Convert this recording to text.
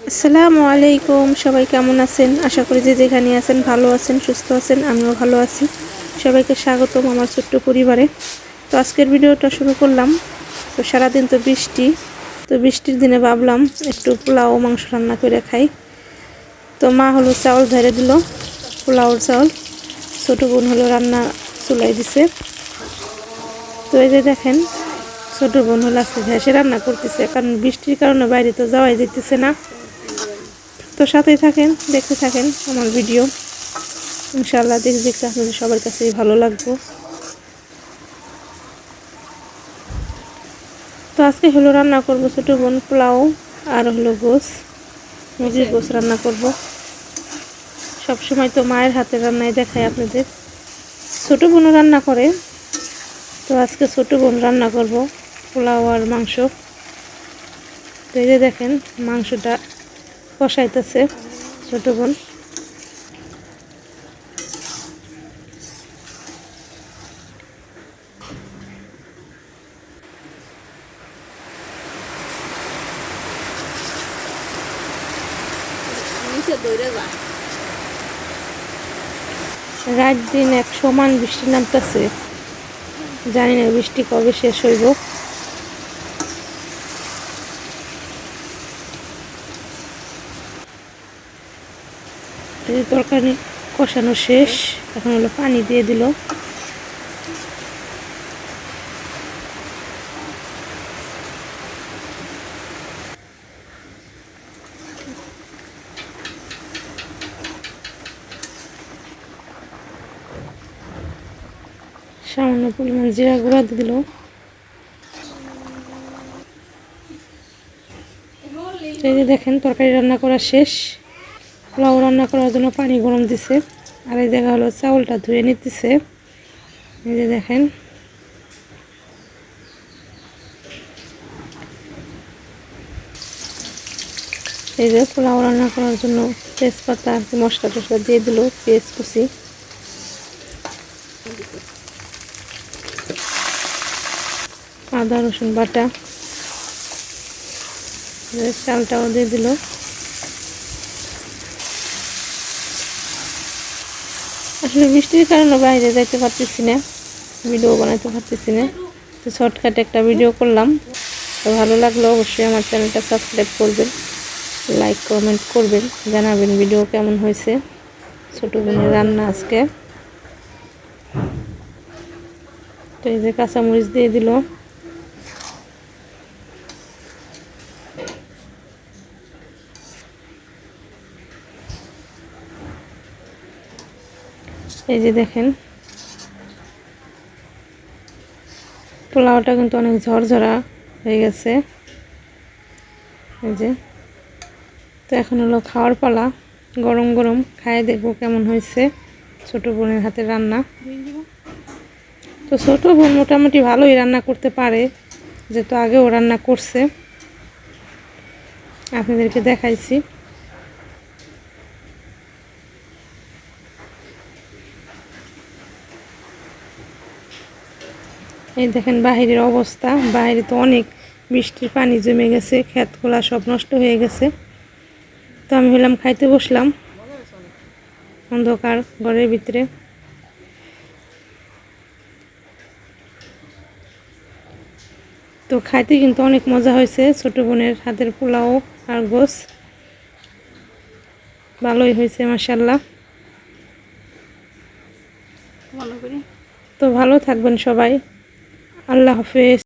আসসালামু আলাইকুম, সবাই কেমন আছেন? আশা করি যে যেখানে আছেন ভালো আছেন, সুস্থ আছেন। আমিও ভালো আছি। সবাইকে স্বাগতম আমার ছোট্ট পরিবারে। তো আজকের ভিডিওটা শুরু করলাম। তো সারাদিন তো বৃষ্টি, তো বৃষ্টির দিনে ভাবলাম একটু পোলাও মাংস রান্না করে খাই। তো মা হলো চাউল ধরে দিল, পোলাওর চাউল। ছোটো বোন হলো রান্না চুলাই দিছে। তো এই যে দেখেন, ছোটো বোন হলো আজকে ঘ্যাসে রান্না করতেছে, কারণ বৃষ্টির কারণে বাইরে তো যাওয়াই যেতেছে না। তো সাথেই থাকেন, দেখতে থাকেন আমার ভিডিও। ইনশাআল্লাহ দেখতে দেখতে আপনাদের সবার কাছেই ভালো লাগবে। তো আজকে হলো রান্না করব ছোটো বোন পোলাও, আর হলো গোস, মুরগির গোস রান্না করব। সবসময় তো মায়ের হাতের রান্নাই দেখায় আপনাদের। ছোটো বোনও রান্না করে, তো আজকে ছোটো বোন রান্না করব পোলাও আর মাংস। তো এই যে দেখেন, মাংসটা কষাইতেছে ছোটো বোন। রাত দিন এক সমান বৃষ্টি নামতেছে, জানি না বৃষ্টি কবে শেষ হইব। তরকারি কষানো শেষ, এখন হলো পানি দিয়ে দিল। সামান্য পরিমাণ জিরা গুঁড়া দিল। এই যে দেখেন, তরকারি রান্না করা শেষ। পোলাও রান্না করার জন্য পানি গরম দিছে, আর এই জায়গা হলো চাউলটা ধুয়ে নিতেছে। এই যে দেখেন, এই যে পোলাও রান্না করার জন্য তেজপাতা আর মশলা টসলা দিয়ে দিল, পেঁয়াজ কুচি, আদা রসুন বাটা, চালটাও দিয়ে দিল। আসলে বৃষ্টির কারণে বাইরে যাইতে পারতেছি না, ভিডিও বানাইতে পারতেছি না। তো শর্টকাটে একটা ভিডিও করলাম। তো ভালো লাগলো অবশ্যই আমার চ্যানেলটা সাবস্ক্রাইব করবেন, লাইক কমেন্ট করবেন, জানাবেন ভিডিও কেমন হয়েছে। ছোটো বোনের রান্না আজকে। তো এই যে কাঁচামরিচ দিয়ে দিল। এই যে দেখেন, পোলাওটা কিন্তু অনেক ঝরঝরা হয়ে গেছে। এই যে, তো এখন হলো খাওয়ার পালা। গরম গরম খায় দেখবো কেমন হয়েছে ছোটো বোনের হাতের রান্না। তো ছোটো বোন মোটামুটি ভালোই রান্না করতে পারে, যেহেতু আগেও রান্না করছে, আপনাদেরকে দেখাইছি। এই দেখেন বাহিরের অবস্থা, বাইরে তো অনেক বৃষ্টির পানি জমে গেছে, ক্ষেতগুলা সব নষ্ট হয়ে গেছে। তো আমি হলাম খাইতে বসলাম অন্ধকার ঘরের ভিতরে। তো খাইতে কিন্তু অনেক মজা হয়েছে ছোটো বোনের হাতের পোলাও আর গোস, ভালোই হয়েছে মাশাআল্লাহ। তো ভালো থাকবেন সবাই, আল্লাহ হাফেজ।